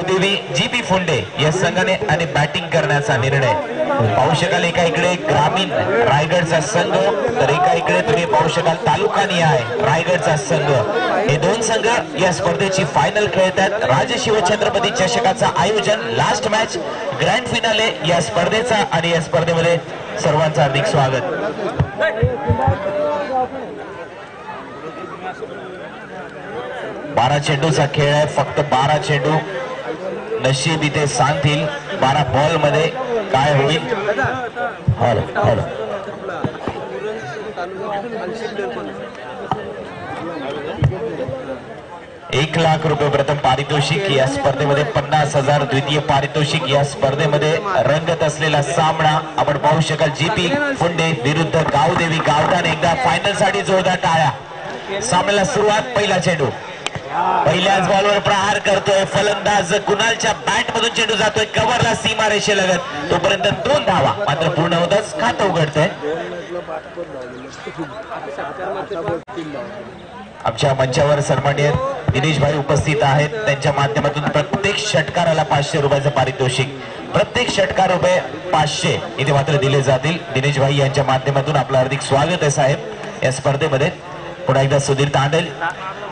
Gavdevi GP फुंडे या संघाने आणि बॅटिंग करण्याचा निर्णय पाहू शकाल। एका इकडे ग्रामीण रायगडचा संघ तर एका इकडे तुम्ही पाहू शकाल तालुका निहाय रायगडचा संघ। हे दोन संघ या स्पर्धेची फायनल खेळतात। राजशिव छत्रपती चषकाचा आयोजन लास्ट मॅच ग्रँड फिनाले या स्पर्धेचा आणि या स्पर्धेमध्ये सर्वांचं हार्दिक स्वागत। 12 चेंडूचा खेळ आहे, फक्त 12 चेंडू। नशीब इथे सांगतील 12 बॉल मध्ये काय होईल। हॅलो हॅलो 1 लाख रुपये प्रथम पारितोषिक या स्पर्धेमध्ये 50,000 द्वितीय पारितोषिक। या स्पर्धेमध्ये रंगत असलेला सामना आपण पाहू शकाल। जीपी फुंडे विरुद्ध गावदेवी गावठाण। एकदा फायनल साठी जोरदार टाळ्या। सामन्याला सुरुवात। पहिला चेंडू पहिल्याच बॉलवर प्रहार करतोय फलंदाज कुणालच्या बॅट मधून चेंडू जातोय कव्हरला सीमारेषेलगत। तोपर्यंत 2 धावा मात्र पूर्ण होताच खातं उघडतंय। आमच्या मंचावर सन्माननीय दिनेश भाई उपस्थित आहेत। त्यांच्या माध्यमातून प्रत्येक षटकाराला 500 रुपयाचं पारितोषिक, प्रत्येक षटकार रुपये 500 इथे मात्र दिले जातील। दिनेश भाई यांच्या माध्यमातून आपलं हार्दिक स्वागत आहे साहेब या स्पर्धेमध्ये। पुन्हा एकदा सुधीर तांडेल।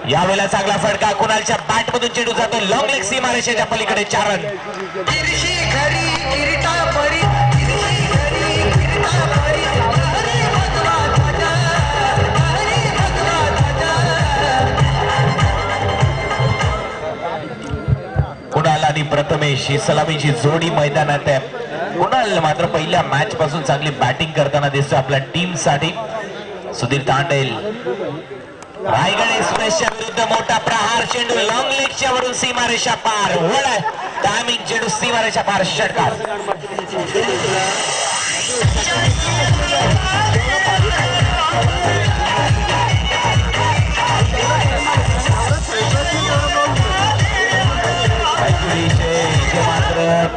यावेळेला चांगला फटका कुणालच्या बॅट मधून चेंडू जातो लॉंग लेग सीमारेषेच्या पलीकडे 4 रन। कुणाल आणि प्रथमेश ही सलामीची जोडी मैदानात आहे। कुणाल मात्र पहिल्या मॅच पासून चांगली बॅटिंग करताना दिसतो आपल्या टीम साठी। सुधीर तांडेल रायगड एक्सप्रेसच्या विरुद्ध मोठा प्रहार। चेंडू लॉंग लेगच्या वरून सीमारेषा पार। वळ टायमिंग चेंडू सीमारेषा पार षटकार।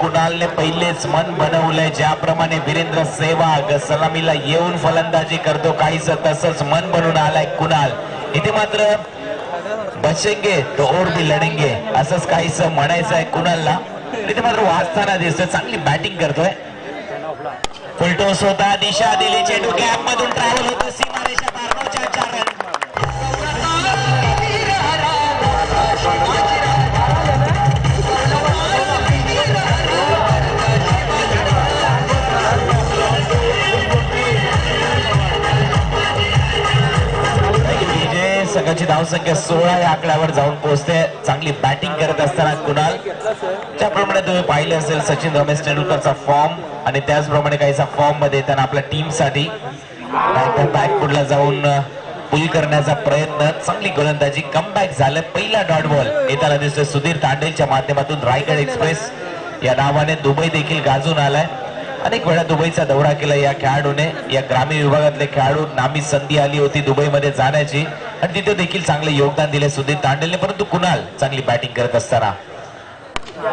कुणालने पहिलेच मन बनवलंय। ज्याप्रमाणे वीरेंद्र सेवाग सलामीला येऊन फलंदाजी करतो काहीच तसंच मन बनवून आलाय कुणाल। इथे मात्र बचेंगे तो और भी लढेंगे असंच काहीच म्हणायचं आहे कुणालला। इथे मात्र वाचताना दिसतोय, चांगली बॅटिंग करतोय। फुलटॉस होता, दिशा दिली, चेंडू गॅप मधून ट्रॅव्हल होतो सीमारेषा पार। 4 रन। संघाची धावसंख्या 16 या आकड्यावर जाऊन पोहोचते। चांगली बॅटिंग करत असताना कुणाल, ज्याप्रमाणे तुम्ही पाहिलं असेल सचिन रमेश तेंडुलकरचा फॉर्म आणि त्याचप्रमाणे काहीसा फॉर्म मध्ये त्यांना आपल्या टीम साठी बॅकफुटला जाऊन पुल करण्याचा प्रयत्न। चांगली गोलंदाजी, कमबॅक झालं। पहिला डॉट बॉल येताना दिसतोय सुधीर तांडेलच्या माध्यमातून। रायगड एक्सप्रेस या नावाने दुबई देखील गाजून आलाय। अनेक वेळा दुबईचा दौरा केला या खेळाडूने। या ग्रामीण विभागातले खेळाडू नामी संधी आली होती दुबईमध्ये जाण्याची आणि तिथे देखील चांगले योगदान दिले सुधीर तांडेलने। परंतु कुणाल चांगली बॅटिंग करत असताना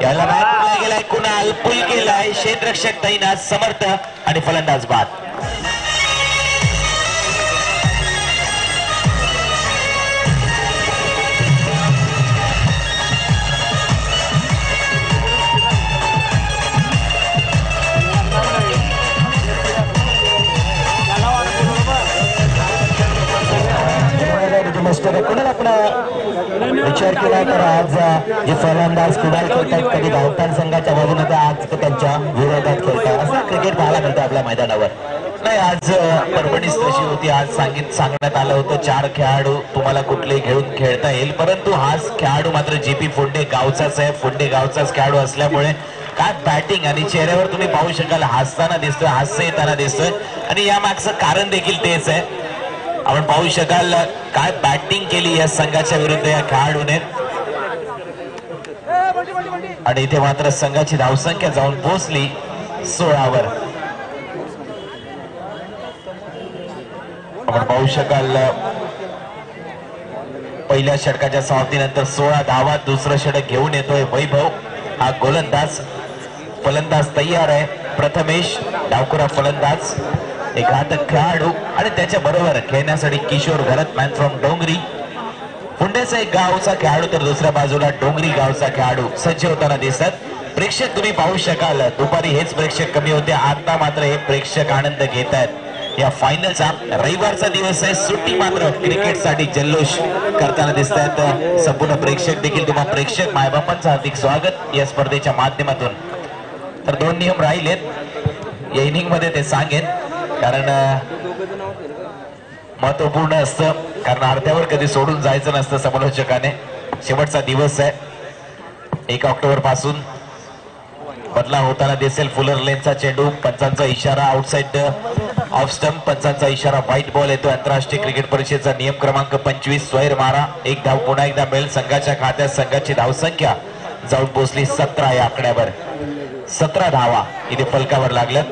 याला बॅट गेलाय कुणाल, पुल केलाय क्षेत्ररक्षक तैनात समर्थ आणि फलंदाज बाद। कुणाला आपला विचार केला तर आज जे फलंदाज कुणाल खेळतात कधी गावठाण संघाच्या बाजूने तर आज त्यांच्या विरोधात खेळतात असं क्रिकेट पाहायला मिळतं आपल्या मैदानावर। नाही आज परभणीच तशी होती। आज सांगण्यात आलं होतं 4 खेळाडू तुम्हाला कुठलेही घेऊन खेळता येईल, परंतु हाच खेळाडू मात्र जीपी फुंडे गावचाच आहे। फुंडे गावचाच खेळाडू असल्यामुळे काय बॅटिंग आणि चेहऱ्यावर तुम्ही पाहू शकाल हसताना दिसतोय, हास्य येताना दिसतोय आणि या मागचं कारण देखील तेच आहे। आपण पाहू शकाल काय बॅटिंग केली या संघाच्या विरुद्ध या खेळाडूने आणि इथे मात्र संघाची धावसंख्या जाऊन पोहोचली 16 वर। आपण पाहू शकाल पहिल्या षटकाच्या समाप्तीनंतर 16 धावा। दुसरं षटक घेऊन येतोय वैभव। हा गोलंदाज, फलंदाज तयार आहे प्रथमेश डावखुरा फलंदाज, एक घातक खेळाडू आणि त्याच्या बरोबर खेळण्यासाठी किशोर घरत मॅन फ्रॉम डोंगरी। पुण्याचा एक गावचा खेळाडू तर दुसऱ्या बाजूला डोंगरी गावचा खेळाडू सज्ज होताना दिसतात. प्रेक्षक तुम्ही पाहू शकाल, दुपारी हेच प्रेक्षक कमी होते, आता मात्र हे प्रेक्षक आनंद घेत आहेत या फायनलचा. रविवारचा दिवस आहे, सुट्टी मात्र क्रिकेटसाठी जल्लोष करताना दिसत आहेत संपूर्ण प्रेक्षक देखील. तुम्हा प्रेक्षक मायबापांचं हार्दिक स्वागत या स्पर्धेच्या माध्यमातून. तर 2 नियम राहिलेत या इनिंग मध्ये, ते सांगेन कारण महत्वपूर्ण असतं, कारण अर्ध्यावर कधी सोडून जायचं नसतं समालोचकाने. शेवटचा दिवस आहे, 1 ऑक्टोबर पासून बदला होताना दिसेल. फुलर लेनचा चेंडू, पंचांचा इशारा आउटसाइड ऑफ स्टंप, पंचांचा इशारा व्हाईट बॉल येतो. आंतरराष्ट्रीय क्रिकेट परिषदेचा नियम क्रमांक 25 स्वैर मारा. 1 धाव पुन्हा एकदा मिळेल संघाच्या खात्यात. संघाची धावसंख्या जाऊन पोहोचली 17 या आकड्यावर. 17 धावा इथे फलकावर लागल्यात.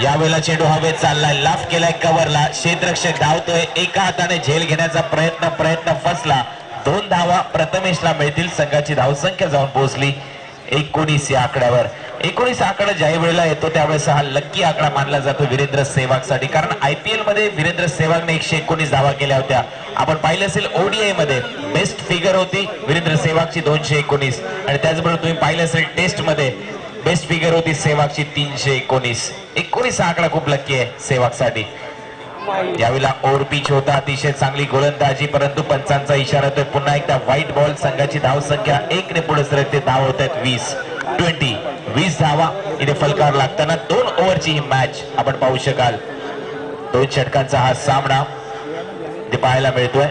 यावेळेला चेंडू हवेत चाललाय, लाफ केलाय कव्हरला, क्षेत्ररक्षक धावतोय, एका हाताने झेल घेण्याचा प्रयत्न फसला. 2 धावा प्रथमेशला मिळतील. संघाची धावसंख्या जाऊन पोहोचली 19 या आकड्यावर. 19 आकडा ज्या वेळेला येतो त्यावेळेस हा लक्की आकडा मानला जातो वीरेंद्र सेहवागसाठी, कारण IPL मध्ये वीरेंद्र सेहवागने 119 धावा केल्या होत्या. आपण पाहिलं असेल ODI मध्ये बेस्ट फिगर होती वीरेंद्र सेहवागची 219, आणि त्याचबरोबर तुम्ही पाहिलं असेल टेस्ट मध्ये बेस्ट फिगर होती सेहवागची 319. 19 आकडा खूप लक्की आहे सेहवागसाठी. यावेळेला ओव्हर पिच होता, अतिशय चांगली गोलंदाजी, परंतु पंचांचा इशारा होतोय पुन्हा एकदा व्हाईट बॉल. संघाची धावसंख्या 1 ने पुढे सरकते. धाव होत आहेत 20 धावा इथे फलकावर लागताना 2 ओव्हरची ही मॅच आपण पाहू शकाल. 2 षटकांचा हा सामना इथे पाहायला मिळतोय.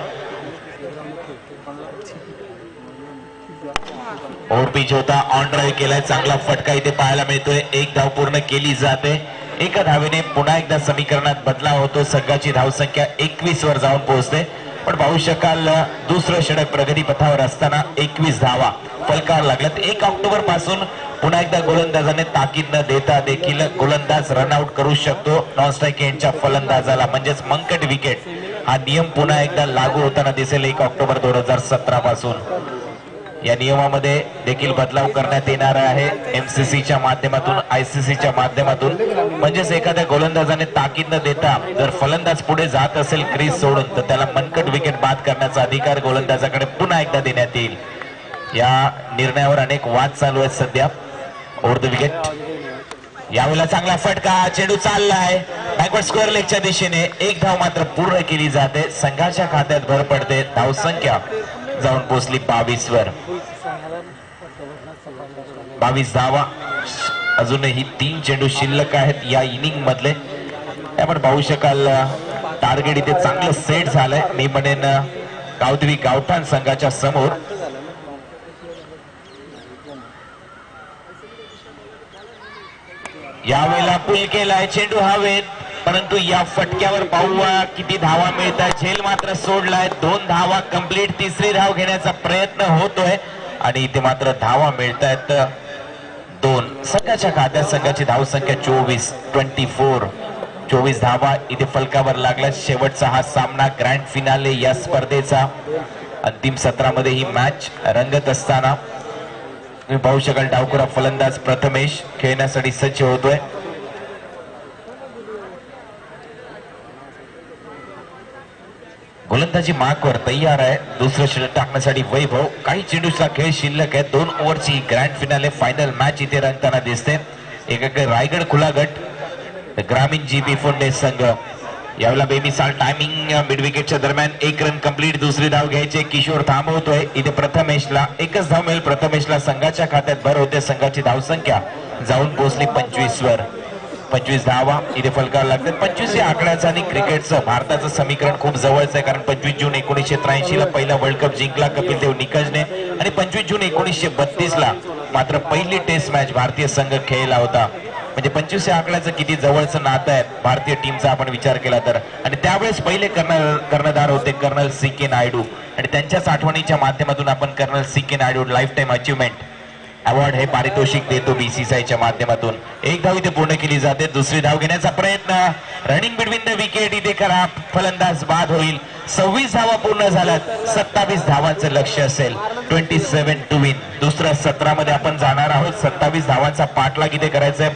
ओव्हर पिच होता, ऑन ड्राईव्ह केलाय, चांगला फटका इथे पाहायला मिळतोय. 1 धाव पूर्ण केली जाते. एका धावेने पुन्हा एकदा समीकरणात बदलाव होतो. संघाची धावसंख्या 21 वर जाऊन पोहोचते. पण पाहू शकाल दुसरं षटक प्रगती पथावर असताना 21 धावा फलकावर लागल्यात. 1 ऑक्टोबर पासून पुन्हा एकदा गोलंदाजाने ताकीद न देता देखील गोलंदाज रनआउट करू शकतो नॉन स्ट्राईक एंडच्या फलंदाजाला, म्हणजेच मंकट विकेट हा नियम पुन्हा एकदा लागू होताना दिसेल 1 ऑक्टोबर 2017 पासून. या नियमामध्ये देखील बदलाव करण्यात येणार आहे MCCच्या माध्यमातून, ICCच्या माध्यमातून. म्हणजेच एखाद्या गोलंदाजाने ताकीद न देता जर फलंदाज पुढे जात असेल क्रीज सोडून, तर त्याला मनकट विकेट बाद करण्याचा अधिकार गोलंदाजाकडे पुन्हा एकदा देण्यात येईल. या निर्णयावर अनेक वाद चालू आहेत सध्या. Over the wicket. यावेळेला चांगला फटका, चेंडू चाललाय बॅकवर्ड स्क्वेअर लेगच्या दिशेने. 1 धाव मात्र पूर्ण केली जाते. संघाच्या खात्यात भर पडते. धावसंख्या जाऊन पोहोचली 22 वर. 22 धावा. अजूनही 3 चेंडू शिल्लक आहेत या इनिंग मधले. आपण पाहू शकाल टार्गेट इथे चांगलं सेट झालंय. मी म्हणेन गावदेवी गावठाण संघाच्या समोर. यावेळेला पुल केलाय, चेंडू हवेत, परंतु या फटक्यावर पाहूया किती धावा मिळतात. झेल मात्र सोडलाय. 2 धावा कंप्लीट. 3री धाव घेण्याचा प्रयत्न होतोय आणि इथे मात्र धावा मिळतायत 2. संघाच्या खात्यात संघाची धावसंख्या 24 धावा इथे फलकावर लागल्या. शेवटचा हा सामना ग्रँड फिनाले या स्पर्धेचा अंतिम सत्रामध्ये ही मॅच रंगत असताना तुम्ही पाहू शकाल डावखुरा फलंदाज प्रथमेश खेळण्यासाठी सज्ज होतोय. गोलंदाजी मार्कवर तयार आहे. दुसरं षटक टाकण्यासाठी वैभव. काही चेंडूचा खेळ शिल्लक आहे. 2 ओव्हरची ग्रँड फिनाले फायनल मॅच इथे रंगताना दिसते. एकाकडे रायगड खुला गट, ग्रामीण GB फोंडे संघ. यावेळेला बेमिसाल टायमिंग मिड विकेटच्या दरम्यान 1 रन कंप्लीट. 2री धाव घ्यायचे. किशोर थांबवतोय इथे प्रथमेशला. 1च धाव मिळेल प्रथमेशला. संघाच्या खात्यात भर होते. संघाची धावसंख्या जाऊन पोहोचली 25 वर. 25 धावा इथे फलकावर लागतात. 25 या आकड्याचं आणि क्रिकेटचं भारताचं समीकरण खूप जवळच आहे, कारण 25 जून 1983 ला पहिला वर्ल्ड कप जिंकला कपिल देव निकजने, आणि 25 जून 1932 ला मात्र पहिली टेस्ट मॅच भारतीय संघ खेळला होता. म्हणजे 25 या आकड्याचं किती जवळचं नातं आहे भारतीय टीमचा आपण विचार केला तर. आणि त्यावेळेस पहिले कर्णधार होते कर्नल CK नायडू, आणि त्यांच्याच आठवणीच्या माध्यमातून आपण colonel CK Naidu lifetime achievement award हे पारितोषिक देतो BCCIच्या माध्यमातून. 1 धाव इथे पूर्ण केली जाते. 2री धाव घेण्याचा प्रयत्न. रनिंग बिटवीन द विकेट इथे खराब. फलंदाज बाद होईल. 26 धावा पूर्ण झाल्यात. 27 धावांचं लक्ष्य असेल. 27 टू विन. दुसऱ्या सत्रामध्ये आपण जाणार आहोत. 27 धावांचा पाठलाग इथे करायचा आहे.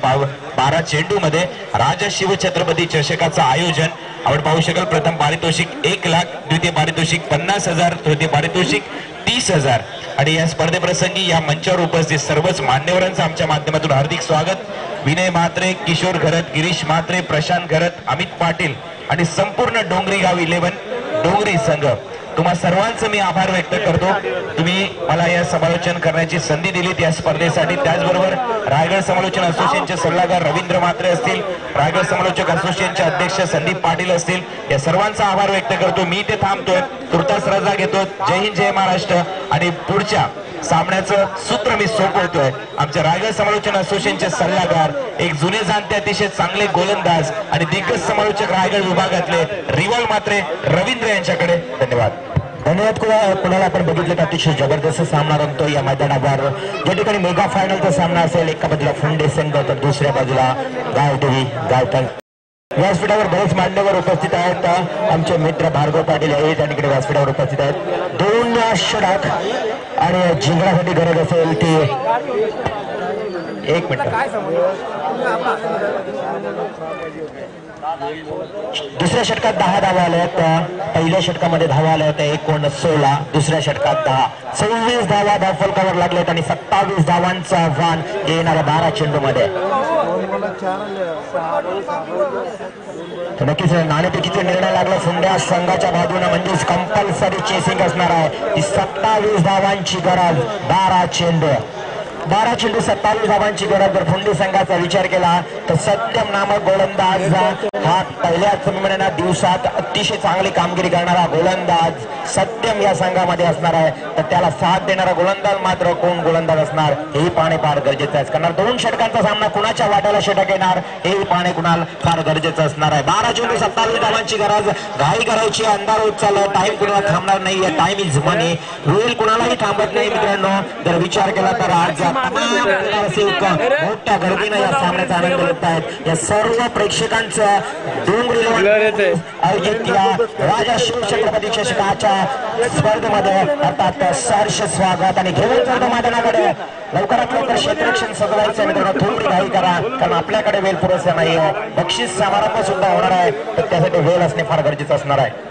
12 चेंडू मध्ये राजा शिवछत्रपती चषकाचं आयोजन आपण पाहू शकाल प्रथम पारितोषिक 1 लाख, द्वितीय पारितोषिक 50,000, तृतीय पारितोषिक 30,000. आणि या स्पर्धेप्रसंगी या मंचावर उपस्थित सर्वच मान्यवरांचं आमच्या माध्यमातून हार्दिक स्वागत. विनय म्हात्रे, किशोर घरत, गिरीश म्हात्रे, प्रशांत घरत, अमित पाटील आणि संपूर्ण डोंगरी गाव 11 डोंगरी संघ, तुम्हा सर्वांचं मी आभार व्यक्त करतो. तुम्ही मला या समालोचन करण्याची संधी दिलीत या स्पर्धेसाठी. त्याचबरोबर रायगड समालोचन असोसिएशनचे सल्लागार रवींद्र म्हात्रे असतील, रायगड समालोचक असोसिएशनचे अध्यक्ष संदीप पाटील असतील, या सर्वांचा आभार व्यक्त करतो. मी ते थांबतोय, तुर्तास रजा घेतो. जय हिंद, जय महाराष्ट्र. आणि पुढच्या सामन्याचं सूत्र मी सोपवतोय. आमच्या रायगड समालोचन असोसिएशनचे सल्लागार, एक जुने जाणते अतिशय चांगले गोलंदाज आणि दिग्गज समालोचक रायगड विभागातले रिवॉल म्हात्रे रवींद्र यांच्याकडे. धन्यवाद. धन्यवाद. कुणाला आपण बघितलं अतिशय जबरदस्त सामना रंगतो या मैदानावर. ज्या ठिकाणी मेगा फायनलचा सामना असेल, एका बाजूला फुंडे संघ तर दुसऱ्या बाजूला गाव टीव्ही गावठण. व्यासपीठावर बरेच मान्यवर उपस्थित आहेत. आमचे मित्र भार्गव पाटील हे त्या ठिकाणी व्यासपीठावर उपस्थित आहेत. 2 षटक आणि जिंकण्यासाठी गरज असेल ती 1 मिनिट. दुसऱ्या षटकात 10 धावा आल्या आहेत. पहिल्या षटकामध्ये धावा आल्या होत्या 16. दुसऱ्या षटकात 10, 26 धावा धावफलकावर लागलेत आणि 27 धावांचं आव्हान येणाऱ्या 12 चेंडूमध्ये. नक्कीच नाणेफेकीचा निर्णय लागला फुंड्या संघाच्या बाजूने, म्हणजेच कंपल्सरी चेसिंग असणार आहे. ती 27 धावांची गरज, 12 चेंडू. 12 चेंडू 27 धावांची गरज. जर फुंडी संघाचा विचार केला तर सत्यम नामक गोलंदाज हा पहिल्याच दिवसात अतिशय चांगली कामगिरी करणारा गोलंदाज सत्यम या संघामध्ये असणार आहे. तर त्याला साथ देणारा गोलंदाज मात्र कोण गोलंदाज असणार हेही पाहणे फार गरजेचं आहे. कारण 2 षटकांचा सामना कुणाच्या वाट्याला षटक येणार हेही पाहणे कुणाला फार गरजेचं असणार आहे. 12 चेंडू 27 धावांची गरज. घाई करायची, अंधार होत चालला, टाइम कुणाला थांबणार नाहीये. टाइम इज मनी. वेळ कुणालाही थांबत नाही मित्रांनो. जर विचार केला तर आज मोठ्या गर्दीनं या सामन्याचा आनंद घेत आहेत. या सर्व प्रेक्षकांचं डोंगरी आयोजित या राजा शिवछत्रपती चषकाच्या स्पर्धेमध्ये अर्थात सहर्ष स्वागत. आणि घेऊन जातो मैदानाकडे लवकरात लवकर क्षेत्ररक्षण सजवायचं मित्रांनो. थोडी घाई करा, कारण आपल्याकडे वेळ पुरेसा नाहीये. बक्षीस समारंभ सुद्धा होणार आहे, तर त्यासाठी वेळ असणे फार गरजेचं असणार आहे.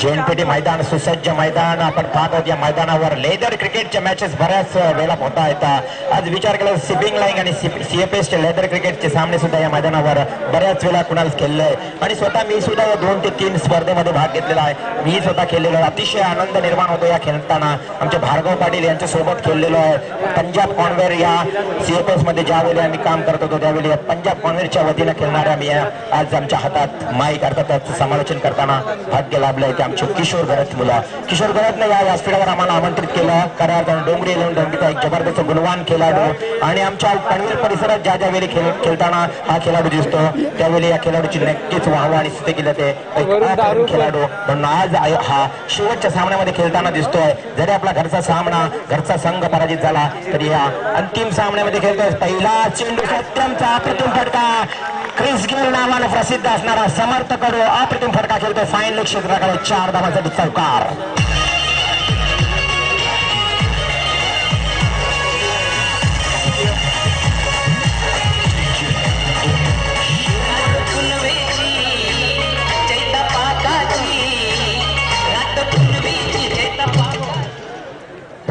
जेएनपीटी मैदान सुसज्ज मैदान आपण पाहत आहोत. या मैदानावर लेदर क्रिकेटच्या मॅचेस बऱ्याच वेळा होता येतात. आज विचार केला सिपिंग लाईन आणि सीएफएसचे लेदर क्रिकेटचे सामने सुद्धा या मैदानावर बऱ्याच वेळा कुणाला खेळलंय. आणि स्वतः मी सुद्धा या 2 ते 3 स्पर्धेमध्ये भाग घेतलेला आहे. मी स्वतः खेळलेलो आहे. अतिशय आनंद निर्माण होतो या खेळताना. आमचे भार्गव पाटील यांच्या सोबत खेळलेलो आहे. पंजाब कॉन्वेअर या सीएफएस मध्ये ज्यावेळी आम्ही काम करत होतो त्यावेळी पंजाब कॉन्वेअरच्या वतीनं खेळणाऱ्या मी आज आमच्या हातात माईक अर्थात समालोचन करताना भाग्य लाभलंय. आमचे किशोर घरत मुलं, किशोर घरतनं या व्यासपीठावर आम्हाला आमंत्रित केलं. कारण डोंगरी डोंगरीचा एक जबरदस्त गुणवान खेळाडू आणि आमच्या पनवेल परिसरात ज्या ज्यावेळी खेळताना हा खेळाडू दिसतो त्यावेळी या खेळाडूची नक्कीच वाहवा आणि स्थिती केलं ते खेळाडू म्हणून आज हा शेवटच्या सामन्यामध्ये खेळताना दिसतोय. जरी आपला घरचा सामना घरचा संघ पराजित झाला तरी या अंतिम सामन्यामध्ये खेळतोय. पहिला चेंडू सत्यमचा अप्रतिम फटका. क्रिस गेल नावाने प्रसिद्ध असणारा समर्थकडू अप्रतिम फटका खेळतोय. फायनल क्षेत्राकडे 4 धावांसाठी चौकार.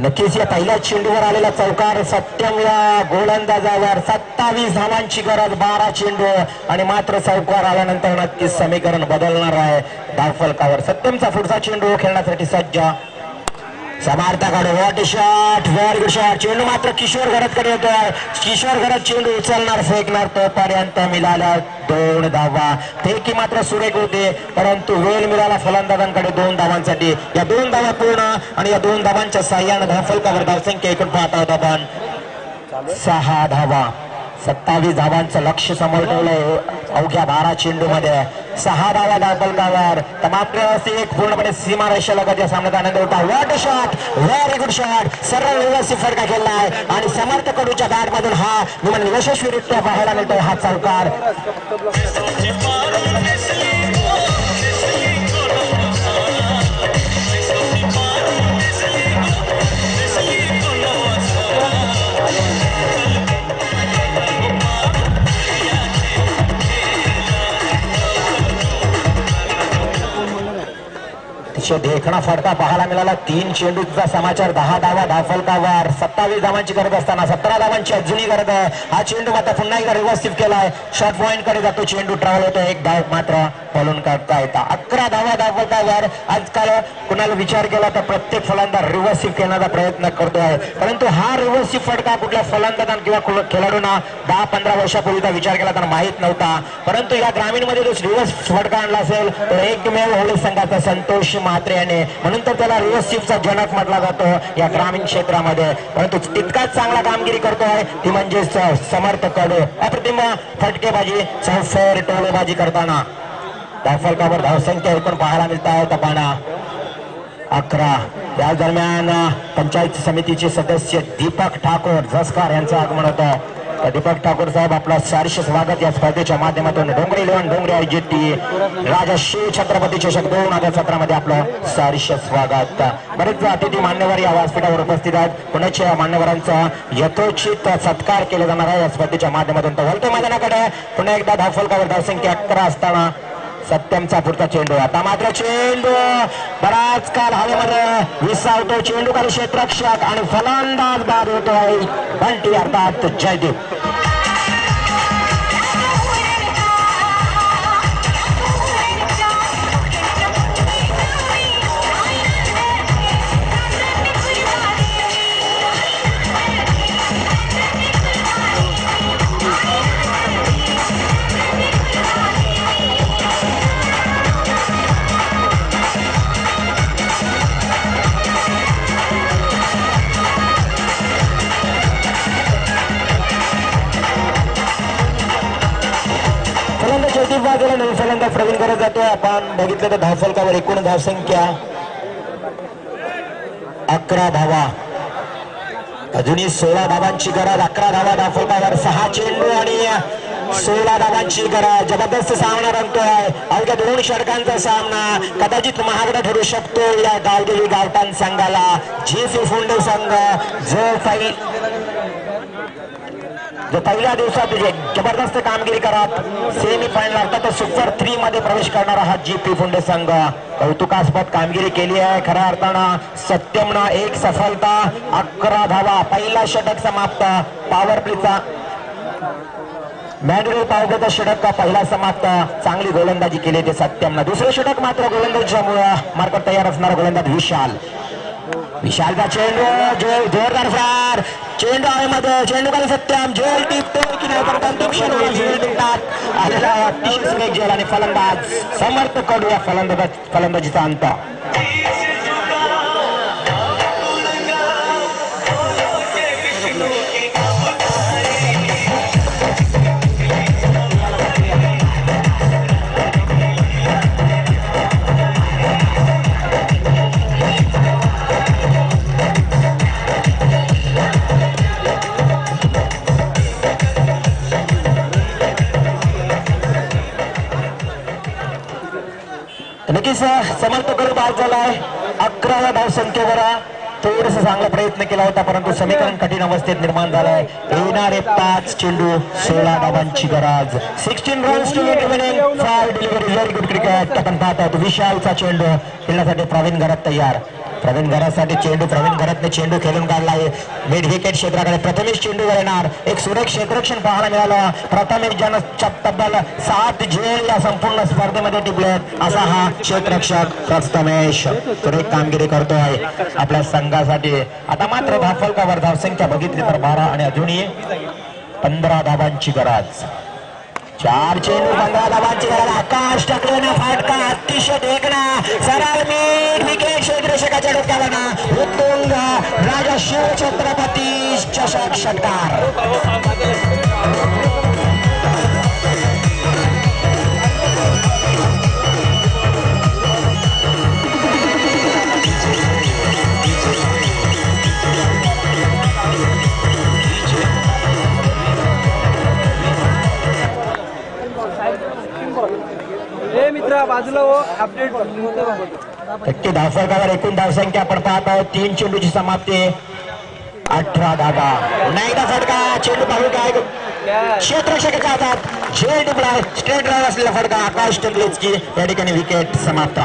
नक्कीच या पहिल्या चेंडूवर आलेला चौकार सत्यम या गोलंदाजावर. 27 धावांची गरज, 12 चेंडू आणि मात्र चौकार आल्यानंतर नक्कीच समीकरण बदलणार आहे धावफलकावर. सत्यमचा पुढचा चेंडू खेळण्यासाठी सज्ज. समार्थाकडे what shot, very good shot. चेंडू मात्र किशोर घरतकडे येतोय. किशोर घरत चेंडू उचलणार, फेकणार. तोपर्यंत मिळाल्या 2 धावा. फेकी मात्र सुरेख होते, परंतु वेळ मिळाला फलंदाजांकडे 2 धावांसाठी. या 2 धावा पूर्ण आणि या 2 धावांच्या साह्याने धावफलकावर धावसंख्या एकूण पाहत आहोत आपण 6 धावा. 27 धावांचं लक्ष समोर ठेवलंय अवघ्या 12 चेंडू मध्ये. 6 धावा धावफलकावर. तर मात्र एक पूर्णपणे सीमारेषेलगत या सामन्याचा आनंद होता. What shot, very good shot. सरळ व्यवस्थित फटका खेळला आहे आणि समर्थ कडूच्या बॅट मधून हा यशस्वीरित्या पाहायला मिळतोय हा चौकार. अतिशय देखणा फटका पाहायला मिळाला. 3 चेंडूचा समाचार, 10 धावा धावफलकावर. 27 धावांची गरज असताना 17 धावांची अजूनही गरज आहे. हा चेंडू मात्र पुन्हा एकदा रिव्हर्सिव्ह केलाय. शॉर्ट पॉइंट कडे जातो चेंडू, ट्रॅव्हल होतो. एक धाव मात्र फॉलोन काढता येतात. 11 धावा धावफलकावर. आजकाल कुणाला विचार केला तर प्रत्येक फलंदाज रिव्हर्सिव्ह करण्याचा प्रयत्न करतोय, परंतु हा रिव्हर्सिव्ह फटका कुठल्या फलंदाजांना किंवा खेळाडूंना 10-15 वर्षापूर्वीचा विचार केला तर माहित नव्हता. परंतु या ग्रामीण मध्ये जो रिव्हर्स फटका आणला असेल तर एकमेव होळी संघाचा संतोष म्हात्रे याने, म्हणून तर त्याला रिव्हर्सिव्हचा जनक म्हटला जातो या ग्रामीण क्षेत्रामध्ये. परंतु तितकाच चांगला कामगिरी करतोय ती म्हणजे समर्थ कडू. अप्रतिम फटकेबाजी, चौफेर टोलेबाजी करताना धावफलकावर धावसंख्या एकूण पाहायला मिळत आहे तपाना 11. या दरम्यान पंचायत समितीचे सदस्य दीपक ठाकूर जसकार यांचं आगमन होतं. दीपक ठाकूर साहेब आपलं सहर्ष स्वागत या स्पर्धेच्या माध्यमातून. डोंगरी इलेव्हन डोंगरी आयोजित राजा शिव छत्रपती चषक 2017 आपलं सहर्ष स्वागत. बरेच अतिथी मान्यवर या व्यासपीठावर उपस्थित आहेत. पुण्याच्या मान्यवरांचा यथोचित सत्कार केला जाणार आहे या स्पर्धेच्या माध्यमातून. तर वलते मैदानाकडे पुन्हा एकदा धावफलकावर धावसंख्या 11 असताना सत्यमचा पुढचा चेंडू. आता मात्र चेंडू बराच काल हवेमध्ये विसावतो. चेंडू खाली क्षेत्ररक्षक आणि फलंदाज बाद होतोय बंटी अर्थात जयदीप. जयदीप बाजूला नवीन फलंदाज प्रवीण करत जातोय. आपण बघितलं तर धावफलकावर एकूण धावसंख्या 11 धावा. अजूनही 16 धावांची गरज. 11 धावा धावफलकावर. 6 चेंडू आणि 16 धावांची गरज. जबरदस्त सामना रंगतोय. अवघ्या 2 षटकांचा सामना कदाचित महागडा ठरू शकतो या गावदेवी गावठाण संघाला. JC फुंडे संघ जो पहिल्या दिवसात जबरदस्त कामगिरी करत सेमी फायनल अर्थात सुपर 3 मध्ये प्रवेश करणारा हा JP फुंडे संघ कौतुकास्पद कामगिरी केली आहे. खऱ्या अर्थानं सत्यमनं एक सफलता, 11 धावा. पहिला षटक समाप्त. पॉवर प्लेचा मॅन्युअल पावगत षटक का पहिला समाप्त. चांगली गोलंदाजी केली ते सत्यमनं. दुसरे षटक मात्र गोलंदाजीमुळे मार्केट तयार असणारा गोलंदाज विशालचा चेंडू जोरदार फार. चेंडू मध्ये चेंडू खाली सत्यम झेल टिपतो की नाही पण अंतिम क्षणी झेल टिपतात आलेला अतिशय सुरेख झेल आणि फलंदाज समर्थ कडू या फलंदाजीचा अंत. नक्कीच समर्थ कडू बाद झालाय. 11व्या धावसंख्येवर थोडस चांगला प्रयत्न केला होता परंतु समीकरण कठीण अवस्थेत निर्माण झालंय. येणारे 5 चेंडू 16 धावांची गरज. 16 runs to winning 5 delivery. Very good cricket. आपण पाहतो विशालचा चेंडू खेळण्यासाठी प्रवीण घरात तयार. प्रवीण घरासाठी चेंडू प्रवीण घरातने चेंडू खेळून काढलाय मिड विकेट क्षेत्राकडे. प्रथमेश चेंडूवर येणार. एक सुरेख क्षेत्ररक्षण पाहायला मिळालं. प्रथमेश ज्यानं तब्बल 7 झेल या संपूर्ण स्पर्धेमध्ये टिपले असा हा क्षेत्ररक्षक प्रथमेश सुरेख कामगिरी करतोय आपल्या संघासाठी. आता मात्र धावफलकावर धावसंख्या बघितली तर 12 आणि अजूनही 15 धावांची गरज. 4 चेंडू 15 धावांची गरज. आकाश टाकलेला फाटका अतिशय देखणा सरळ मिड विकेट क्षेत्ररक्षकाच्या डोक्यावर उत्तुंग राजा शिव छत्रपती चषक षटकार. बाजूला अपडेट धावफलकावर एकूण धावसंख्या आपण पाहत आहोत. 3 चेंडूची समाप्ती 18 धावा. नाईटा फटका चेंडू पाहू काय क्षेत्ररक्षकाच्या हातात झेल टिपलाय. स्ट्रेट ड्राइव्ह असलेला फटका आकाश टंगलेचकी या ठिकाणी विकेट समाप्त.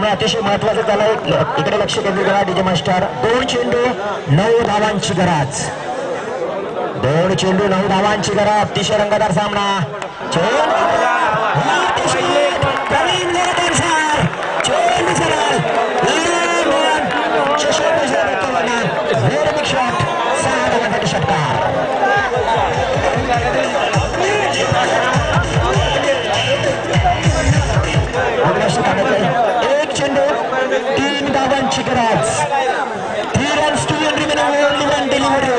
त्यामुळे अतिशय महत्वाचं झालं. इकडे लक्ष केंद्रित करा डीजे मास्टर. 2 चेंडू 9 धावांची गरज. 2 चेंडू 9 धावांची गरज. अतिशय रंगतदार सामना. एक चेंडू 3 धावांची गरज. 3 runs to win, remaining only 1 delivery.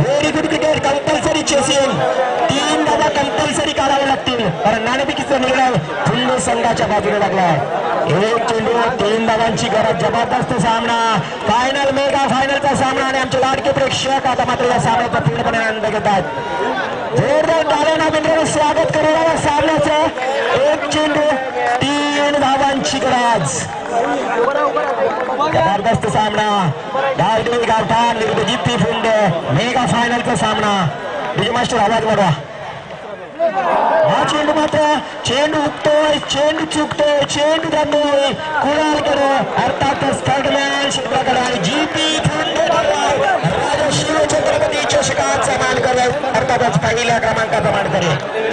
Very good cricket, compulsory chasing. 3 धावा कंपल्सरी काढाव्या लागतील कारण नाणेफेकीचा निर्णय फुल्ले संघाच्या बाजूने लागलाय. एक चेंडू 3 धावांची गरज. जबरदस्त सामना. फायनल मेगा फायनलचा सामना आणि आमचे लाडके प्रेक्षक आता मात्र या सामन्याचा पूर्णपणे आनंद घेतात. जोरदार टाळ्यांना बिंदूने स्वागत करणाऱ्या सामन्याचं. एक चेंडू 3 धावांची गरज. जबरदस्त सामना. डावडोई गावठाण विरुद्ध जिप्पी फुंड मेगा फायनलचा सामना. डीजे मास्टर आवाज वाढवा. हा चेंडू मात्र चेंडू उगतोय, चेंडू चुकतोय, चेंडू थांबतोय. कुणालकडे अर्थातच थर्डमॅन क्षेत्राकडे आणि जीपी फुंड राजा शिवछत्रपती चषकाचा मानकरी अर्थातच पहिल्या क्रमांकाचा मानकरी